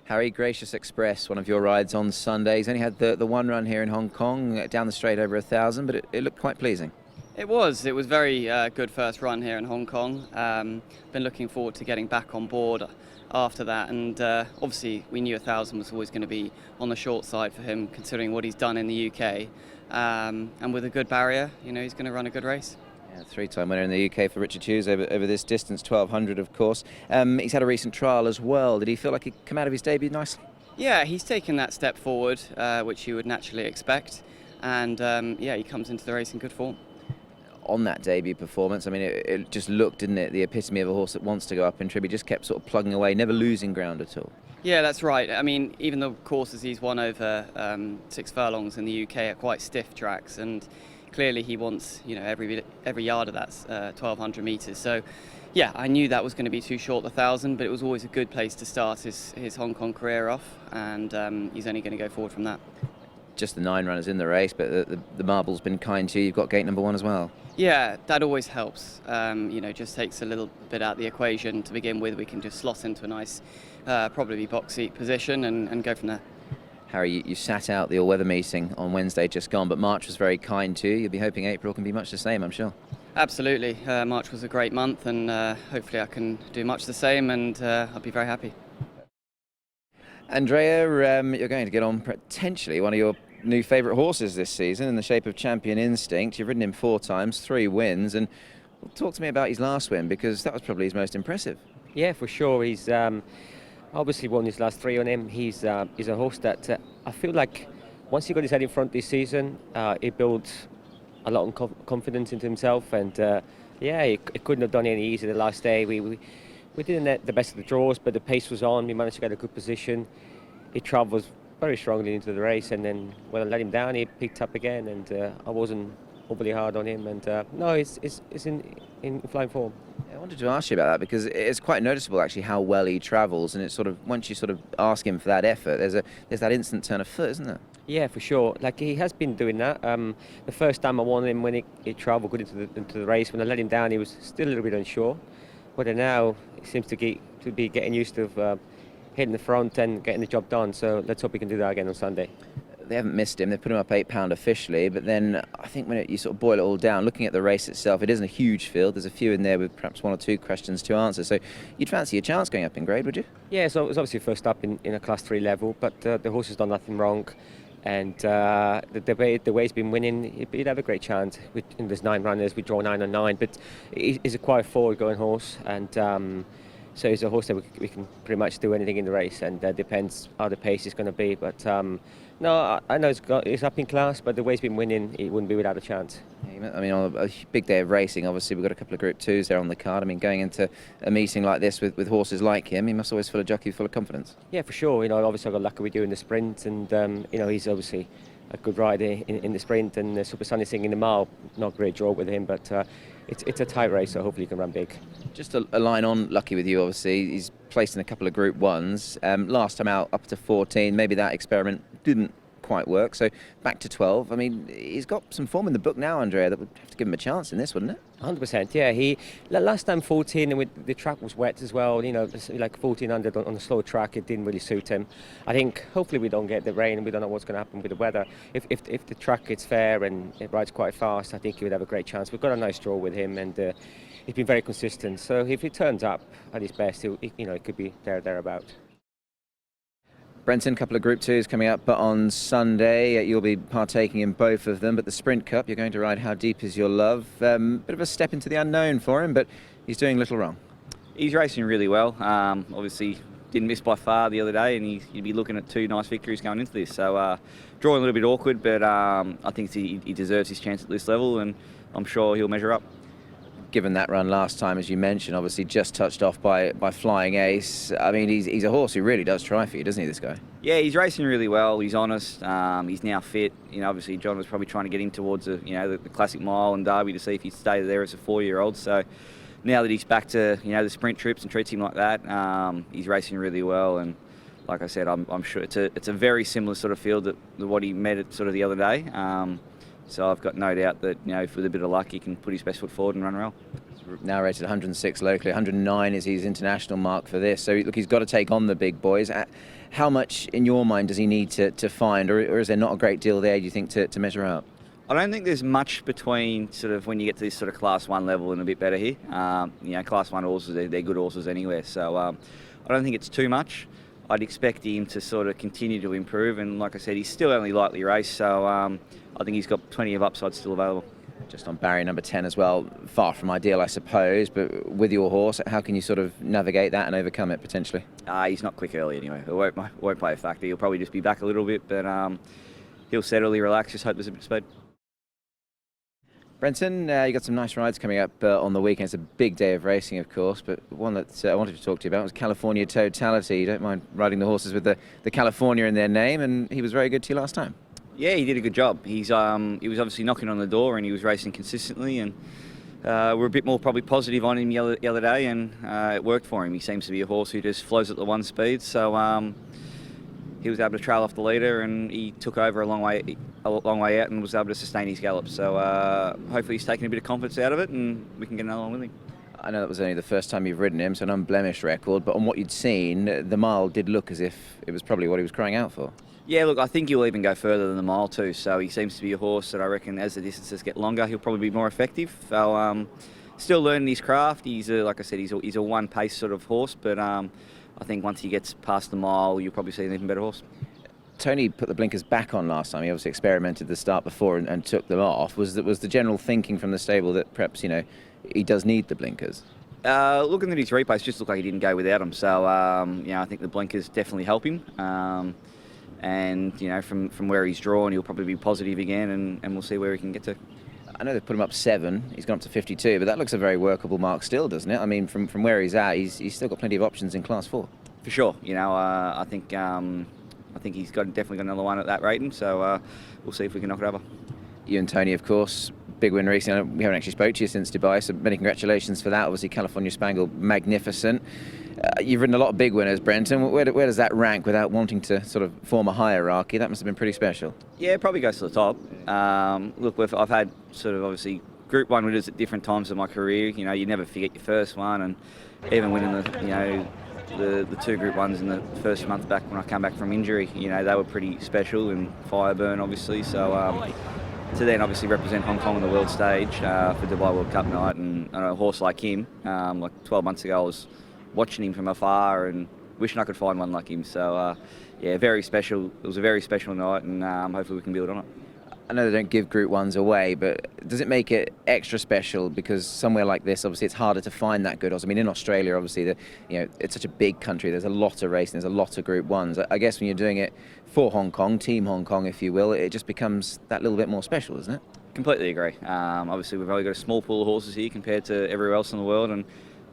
Harry, Gracious Express, one of your rides on Sunday. He's only had the one run here in Hong Kong, down the straight over 1,000, but it looked quite pleasing. It was very good first run here in Hong Kong. Been looking forward to getting back on board after that, and obviously we knew 1,000 was always going to be on the short side for him, considering what he's done in the UK. And with a good barrier, he's going to run a good race. Yeah, three-time winner in the UK for Richard Hughes over this distance, 1,200 of course. He's had a recent trial as well. Did he feel like he'd come out of his debut nicely? Yeah, he's taken that step forward, which you would naturally expect, and yeah, he comes into the race in good form. On that debut performance, I mean, it just looked, didn't it, the epitome of a horse that wants to go up in trib. He just kept sort of plugging away, never losing ground at all. Yeah, that's right. I mean, even the courses he's won over 6 furlongs in the UK are quite stiff tracks, and clearly he wants, every yard of that's 1,200 metres. So, yeah, I knew that was going to be too short, 1,000, but it was always a good place to start his Hong Kong career off, and he's only going to go forward from that. Just the 9 runners in the race, but the marble's been kind to you. You've got gate number 1 as well. Yeah, that always helps. Just takes a little bit out of the equation to begin with. We can just slot into a nice, probably box seat position and go from there. Harry, you sat out the all-weather meeting on Wednesday just gone, but March was very kind to you. You'll be hoping April can be much the same, I'm sure. Absolutely. March was a great month, and hopefully I can do much the same, and I'll be very happy. Andrea, you're going to get on potentially one of your new favourite horses this season in the shape of Champion Instinct. You've ridden him 4 times, 3 wins, and talk to me about his last win, because that was probably his most impressive. Yeah, for sure. He's obviously won his last 3 on him. He's a horse that I feel like once he got his head in front this season, he built a lot of confidence into himself, and yeah, he couldn't have done any easier the last day. We didn't get the best of the draws, but the pace was on. We managed to get a good position. He travelled very strongly into the race, and then when I let him down, he picked up again, and I wasn't overly hard on him, and no, he's in flying form. I wanted to ask you about that, because it's quite noticeable actually how well he travels, and it's sort of, once you sort of ask him for that effort, there's that instant turn of foot, isn't there? Yeah, for sure. Like, he has been doing that. The first time I won him, when he travelled good into the race, when I let him down, he was still a little bit unsure, but now he seems to be getting used to hitting the front and getting the job done. So let's hope he can do that again on Sunday. They haven't missed him. They've put him up £8 officially, but then I think when you sort of boil it all down, looking at the race itself, it isn't a huge field. There's a few in there with perhaps 1 or 2 questions to answer. So you'd fancy a chance going up in grade, would you? Yeah, so it was obviously first up in a Class 3 level, but the horse has done nothing wrong. And the way he's been winning, he'd have a great chance. There's 9 runners, we draw 9 on 9, but he's a quite forward-going horse, and so he's a horse that we can pretty much do anything in the race, and depends how the pace is going to be. But no, I know he's up in class, but the way he's been winning, he wouldn't be without a chance. I mean, on a big day of racing, obviously we've got a couple of Group 2s there on the card. I mean, going into a meeting like this with horses like him, he must always feel a jockey full of confidence. Yeah, for sure. Obviously I got lucky with you in the sprint, and he's obviously a good rider in the sprint, and Super Sunny Singh in the mile, not a great draw with him, but it's a tight race, so hopefully he can run big. Just a line on lucky with you, obviously. He's placed in a couple of Group 1s. Last time out, up to 14. Maybe that experiment didn't quite work, so back to 12. I mean, he's got some form in the book now, Andrea, that would have to give him a chance in this, wouldn't it? 100%, yeah. He last time 14, and the track was wet as well. Like 1400 on a slow track, it didn't really suit him. I think hopefully we don't get the rain. We don't know what's going to happen with the weather. If the track is fair and it rides quite fast, I think he would have a great chance. We've got a nice draw with him, and he's been very consistent. So if he turns up at his best, it could be thereabout. Brenton, a couple of Group 2s coming up, but on Sunday you'll be partaking in both of them. But the Sprint Cup, you're going to ride How Deep Is Your Love. Bit of a step into the unknown for him, but he's doing little wrong. He's racing really well. Obviously didn't miss by far the other day, and he'd be looking at 2 nice victories going into this. So drawing a little bit awkward, but I think he deserves his chance at this level, and I'm sure he'll measure up. Given that run last time, as you mentioned, obviously just touched off by Flying Ace. I mean, he's a horse who really does try for you, doesn't he, this guy? Yeah, he's racing really well. He's honest. He's now fit. Obviously John was probably trying to get him towards the Classic Mile and Derby to see if he'd stay there as a 4-year-old. So now that he's back to the sprint trips and treats him like that, he's racing really well. And like I said, I'm sure it's a very similar sort of field to what he met at sort of the other day. So I've got no doubt that, with a bit of luck, he can put his best foot forward and run well. now rated 106 locally, 109 is his international mark for this. So look, he's got to take on the big boys. How much, in your mind, does he need to find, or is there not a great deal there, do you think, to measure out? I don't think there's much between sort of when you get to this sort of Class 1 level and a bit better here. Class 1 horses, they're good horses anywhere. So I don't think it's too much. I'd expect him to sort of continue to improve. And like I said, he's still only lightly raced. So I think he's got plenty of upside still available. Just on barrier number 10 as well, far from ideal, I suppose. But with your horse, how can you sort of navigate that and overcome it potentially? He's not quick early anyway. It won't play a factor. He'll probably just be back a little bit. But he'll settle, he'll relax, just hope there's a bit of speed. Brenton, you got some nice rides coming up on the weekend. It's a big day of racing, of course, but one that I wanted to talk to you about was California Totality. You don't mind riding the horses with the California in their name, and he was very good to you last time. Yeah, he did a good job. He was obviously knocking on the door, and he was racing consistently, and we're a bit more probably positive on him the other day, and it worked for him. He seems to be a horse who just flows at the one speed, so he was able to trail off the leader, and he took over a long way out and was able to sustain his gallop. So hopefully he's taken a bit of confidence out of it, and we can get another one with him. I know that was only the first time you've ridden him, so an unblemished record, but on what you'd seen, the mile did look as if it was probably what he was crying out for. Yeah, look, I think he'll even go further than the mile too. So he seems to be a horse that I reckon as the distances get longer, he'll probably be more effective. So still learning his craft. Like I said, he's a one pace sort of horse, but I think once he gets past the mile, you'll probably see an even better horse. Tony put the blinkers back on last time. He obviously experimented the start before and took them off. Was the general thinking from the stable that perhaps he does need the blinkers? Looking at his replays, just looked like he didn't go without them. So I think the blinkers definitely help him. And from where he's drawn, he'll probably be positive again, and we'll see where he can get to. I know they've put him up 7. He's gone up to 52, but that looks a very workable mark still, doesn't it? I mean, from where he's at, he's still got plenty of options in Class 4. For sure. I think he's definitely got another one at that rating. So we'll see if we can knock it over. You and Tony, of course, big win recently. We haven't actually spoke to you since Dubai, so many congratulations for that. Obviously, California Spangle, magnificent. You've ridden a lot of big winners, Brenton. Where does that rank without wanting to sort of form a hierarchy? That must have been pretty special. Yeah, it probably goes to the top. Look, I've had sort of obviously Group 1 winners at different times of my career. You never forget your first one, and even winning the 2 Group 1s in the first month back when I came back from injury, they were pretty special, and Fireburn obviously. So to then obviously represent Hong Kong on the world stage for Dubai World Cup night, and a horse like him, like 12 months ago, I was watching him from afar and wishing I could find one like him. So very special. It was a very special night, and hopefully we can build on it. I know they don't give Group 1s away, but does it make it extra special because somewhere like this, obviously, it's harder to find that good horse? I mean, in Australia, obviously, it's such a big country. There's a lot of racing. There's a lot of Group 1s. I guess when you're doing it for Hong Kong, Team Hong Kong, if you will, it just becomes that little bit more special, isn't it? Completely agree. Obviously, we've only got a small pool of horses here compared to everywhere else in the world, and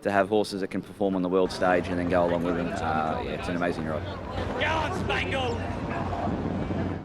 to have horses that can perform on the world stage and then go along with them, it's an amazing ride. Go on, Spangle!